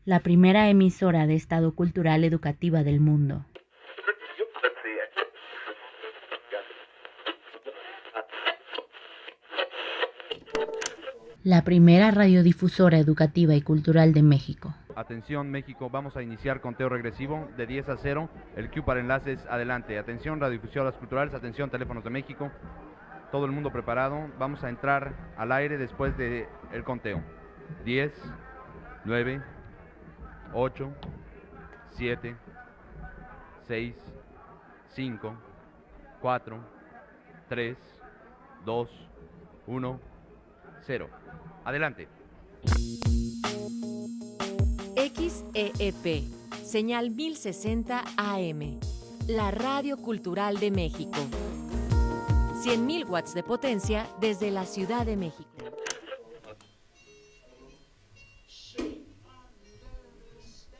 la primera emisora de Estado cultural educativa del mundo. La primera radiodifusora educativa y cultural de México. Atención México, vamos a iniciar conteo regresivo de 10 a 0. El Q para enlaces, adelante. Atención radiodifusoras culturales, atención teléfonos de México. Todo el mundo preparado. Vamos a entrar al aire después del conteo. 10, 9, 8, 7, 6, 5, 4, 3, 2, 1, 0. Adelante. XEEP, señal 1060 AM, la Radio Cultural de México. 100.000 watts de potencia desde la Ciudad de México.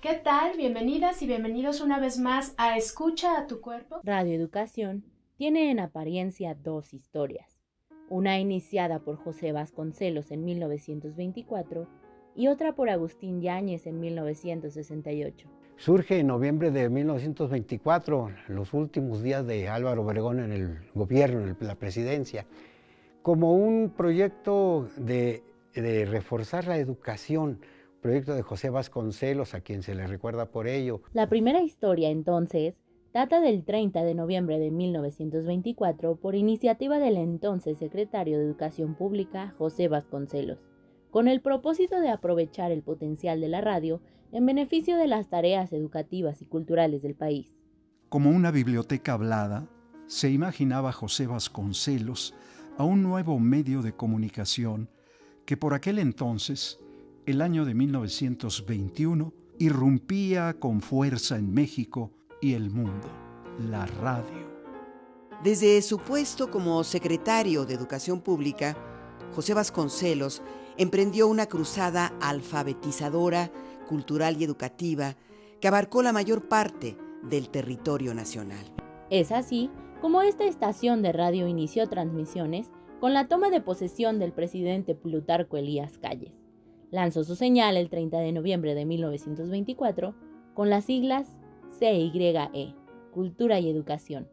¿Qué tal? Bienvenidas y bienvenidos una vez más a Escucha a tu cuerpo. Radio Educación tiene en apariencia dos historias. Una iniciada por José Vasconcelos en 1924 y otra por Agustín Yáñez en 1968. Surge en noviembre de 1924, los últimos días de Álvaro Obregón en el gobierno, en la presidencia, como un proyecto de reforzar la educación, proyecto de José Vasconcelos, a quien se le recuerda por ello. La primera historia, entonces, data del 30 de noviembre de 1924 por iniciativa del entonces secretario de Educación Pública, José Vasconcelos, con el propósito de aprovechar el potencial de la radio en beneficio de las tareas educativas y culturales del país. Como una biblioteca hablada, se imaginaba José Vasconcelos a un nuevo medio de comunicación que por aquel entonces, el año de 1921, irrumpía con fuerza en México y el mundo, la radio. Desde su puesto como secretario de Educación Pública, José Vasconcelos emprendió una cruzada alfabetizadora, cultural y educativa que abarcó la mayor parte del territorio nacional. Es así como esta estación de radio inició transmisiones con la toma de posesión del presidente Plutarco Elías Calles. Lanzó su señal el 30 de noviembre de 1924 con las siglas CYE, Cultura y Educación,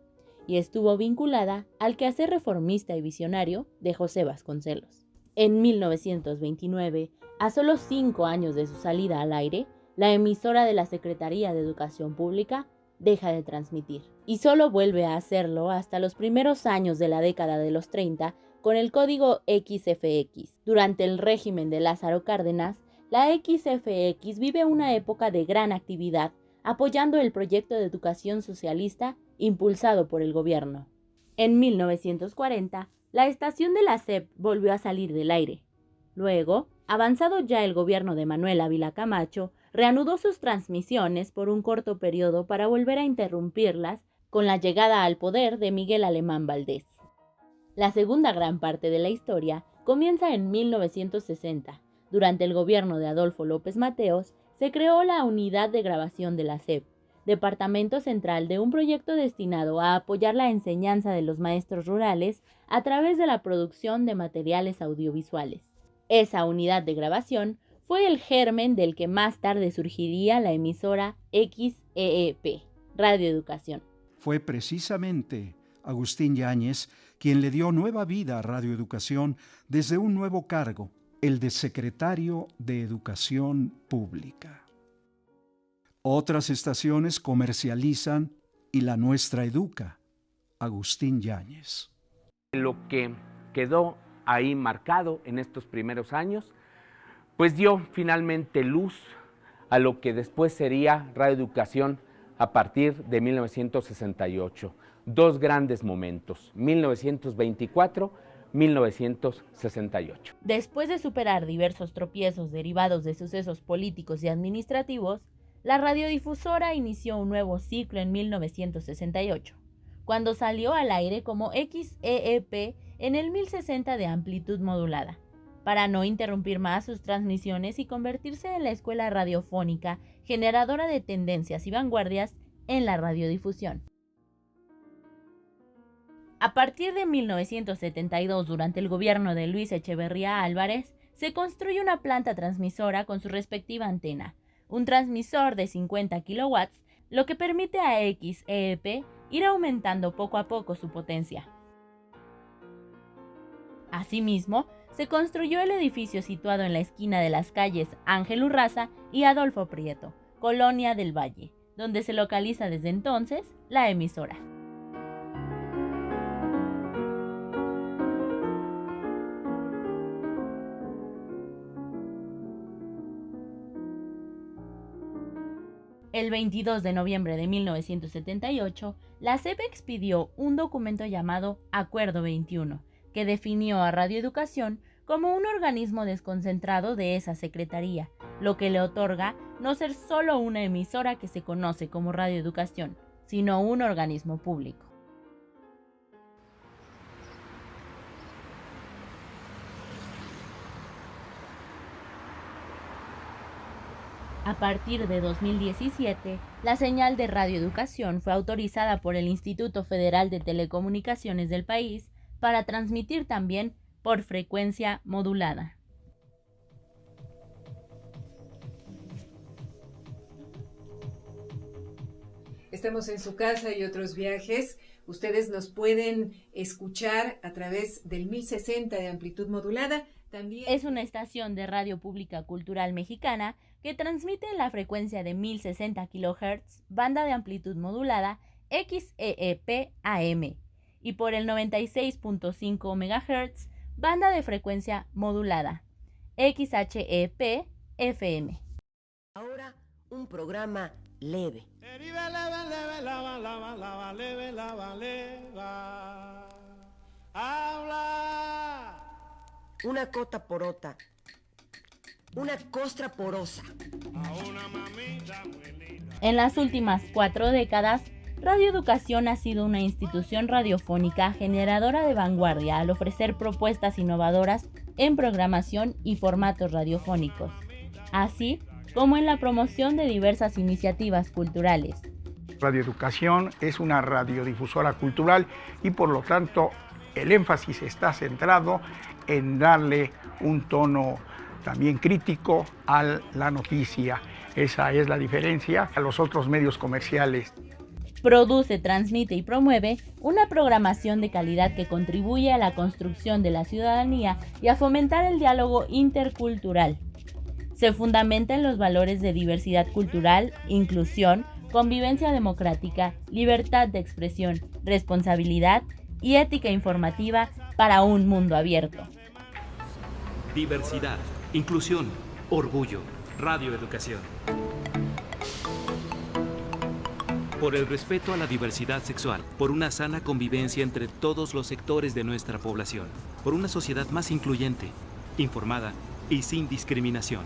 y estuvo vinculada al quehacer reformista y visionario de José Vasconcelos. En 1929, a solo 5 años de su salida al aire, la emisora de la Secretaría de Educación Pública deja de transmitir, y solo vuelve a hacerlo hasta los primeros años de la década de los 30 con el código XFX. Durante el régimen de Lázaro Cárdenas, la XFX vive una época de gran actividad, apoyando el proyecto de educación socialista impulsado por el gobierno. En 1940, la estación de la SEP volvió a salir del aire. Luego, avanzado ya el gobierno de Manuel Ávila Camacho, reanudó sus transmisiones por un corto periodo para volver a interrumpirlas con la llegada al poder de Miguel Alemán Valdés. La segunda gran parte de la historia comienza en 1960. Durante el gobierno de Adolfo López Mateos, se creó la Unidad de Grabación de la SEP, departamento central de un proyecto destinado a apoyar la enseñanza de los maestros rurales a través de la producción de materiales audiovisuales. Esa unidad de grabación fue el germen del que más tarde surgiría la emisora XEEP, Radio Educación. Fue precisamente Agustín Yáñez quien le dio nueva vida a Radio Educación desde un nuevo cargo, el de secretario de Educación Pública. Otras estaciones comercializan y la nuestra educa, Agustín Yáñez. Lo que quedó ahí marcado en estos primeros años, pues dio finalmente luz a lo que después sería Radio Educación a partir de 1968. Dos grandes momentos, 1924-1968. Después de superar diversos tropiezos derivados de sucesos políticos y administrativos, la radiodifusora inició un nuevo ciclo en 1968, cuando salió al aire como XEEP en el 1060 de amplitud modulada, para no interrumpir más sus transmisiones y convertirse en la escuela radiofónica generadora de tendencias y vanguardias en la radiodifusión. A partir de 1972, durante el gobierno de Luis Echeverría Álvarez, se construye una planta transmisora con su respectiva antena, un transmisor de 50 kilowatts, lo que permite a XEEP ir aumentando poco a poco su potencia. Asimismo, se construyó el edificio situado en la esquina de las calles Ángel Urraza y Adolfo Prieto, Colonia del Valle, donde se localiza desde entonces la emisora. El 22 de noviembre de 1978, la SEP expidió un documento llamado Acuerdo 21, que definió a Radio Educación como un organismo desconcentrado de esa secretaría, lo que le otorga no ser solo una emisora que se conoce como Radio Educación, sino un organismo público. A partir de 2017, la señal de Radio Educación fue autorizada por el Instituto Federal de Telecomunicaciones del país para transmitir también por frecuencia modulada. Estamos en su casa y otros viajes. Ustedes nos pueden escuchar a través del 1060 de amplitud modulada. También es una estación de radio pública cultural mexicana que transmite en la frecuencia de 1060 kHz, banda de amplitud modulada XEEP AM, y por el 96.5 MHz, banda de frecuencia modulada XHEP FM. Ahora un programa leve. Una cota porota, una costra porosa. En las últimas 4 décadas, Radio Educación ha sido una institución radiofónica generadora de vanguardia al ofrecer propuestas innovadoras en programación y formatos radiofónicos, así como en la promoción de diversas iniciativas culturales. Radio Educación es una radiodifusora cultural y por lo tanto el énfasis está centrado en darle un tono también crítico a la noticia. Esa es la diferencia a los otros medios comerciales. Produce, transmite y promueve una programación de calidad que contribuye a la construcción de la ciudadanía y a fomentar el diálogo intercultural. Se fundamenta en los valores de diversidad cultural, inclusión, convivencia democrática, libertad de expresión, responsabilidad y ética informativa para un mundo abierto. Diversidad, inclusión, orgullo, Radio Educación. Por el respeto a la diversidad sexual, por una sana convivencia entre todos los sectores de nuestra población, por una sociedad más incluyente, informada y sin discriminación.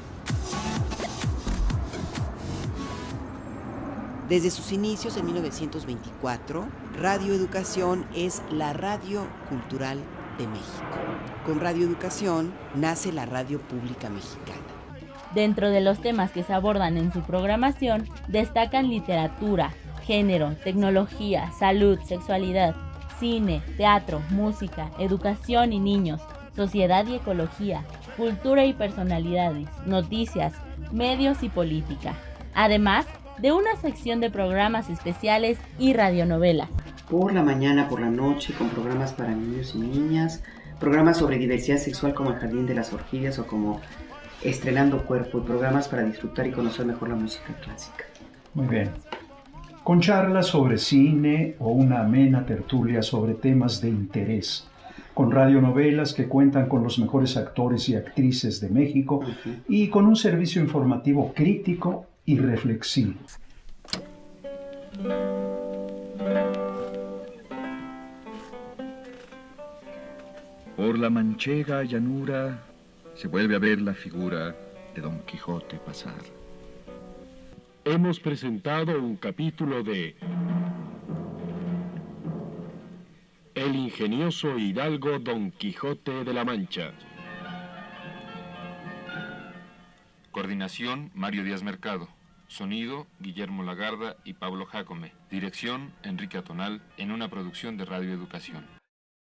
Desde sus inicios en 1924, Radio Educación es la radio cultural de México. Con Radio Educación nace la radio pública mexicana. Dentro de los temas que se abordan en su programación, destacan literatura, género, tecnología, salud, sexualidad, cine, teatro, música, educación y niños, sociedad y ecología, cultura y personalidades, noticias, medios y política. Además de una sección de programas especiales y radionovelas. Por la mañana, por la noche, con programas para niños y niñas, programas sobre diversidad sexual como El Jardín de las Orquídeas o como Estrenando Cuerpo, y programas para disfrutar y conocer mejor la música clásica. Muy bien. Con charlas sobre cine o una amena tertulia sobre temas de interés. Con radionovelas que cuentan con los mejores actores y actrices de México y con un servicio informativo crítico y reflexivo. Por la manchega llanura se vuelve a ver la figura de Don Quijote pasar. Hemos presentado un capítulo de El ingenioso hidalgo Don Quijote de la Mancha. Coordinación, Mario Díaz Mercado. Sonido, Guillermo Lagarda y Pablo Jácome. Dirección, Enrique Atonal, en una producción de Radio Educación.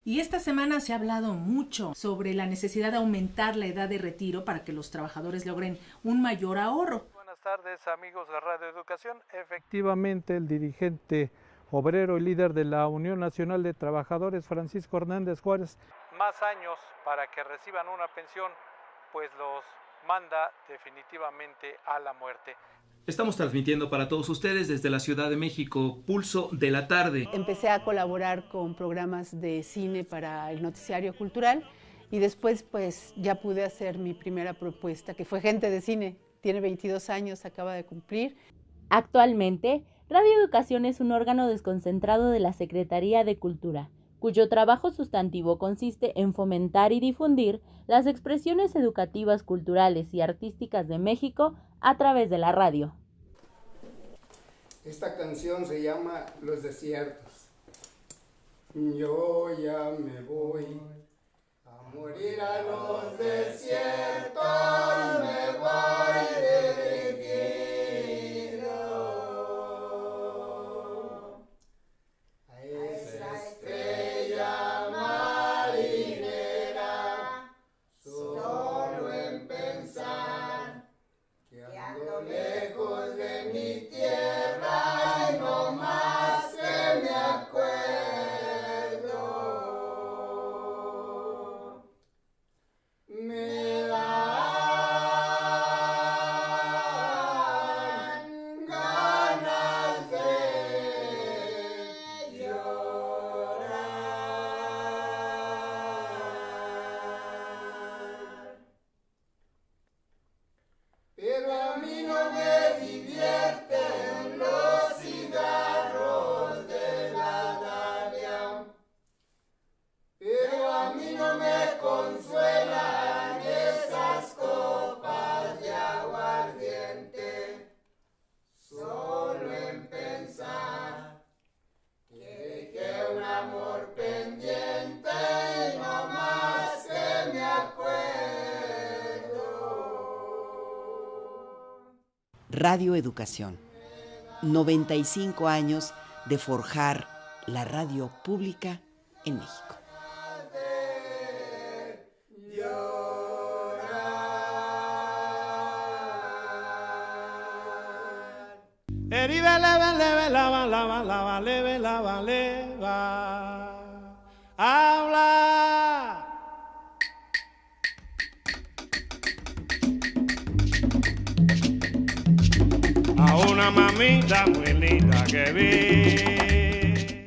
Y esta semana se ha hablado mucho sobre la necesidad de aumentar la edad de retiro para que los trabajadores logren un mayor ahorro. Buenas tardes, amigos de Radio Educación. Efectivamente, el dirigente obrero y líder de la Unión Nacional de Trabajadores, Francisco Hernández Juárez, más años para que reciban una pensión, pues los manda definitivamente a la muerte. Estamos transmitiendo para todos ustedes desde la Ciudad de México, Pulso de la Tarde. Empecé a colaborar con programas de cine para el noticiario cultural y después pues ya pude hacer mi primera propuesta, que fue Gente de Cine. Tiene 22 años, acaba de cumplir. Actualmente, Radio Educación es un órgano desconcentrado de la Secretaría de Cultura, cuyo trabajo sustantivo consiste en fomentar y difundir las expresiones educativas, culturales y artísticas de México a través de la radio. Esta canción se llama Los Desiertos. Yo ya me voy a morir a los desiertos, me voy dirigido a esa estrella marinera, solo en pensar que ando lejos de mi tierra y no más que me acuerdo. Me dan ganas de llorar, pero a mí no me divierten los cigarros de la Dalia, pero a mí no me consuelan esas copas de aguardiente, solo en pensar que dejé un amor pendiente y no más que me acuerdo. Radio Educación. 95 años de forjar la radio pública en México. Habla. A una mamita muy linda que vi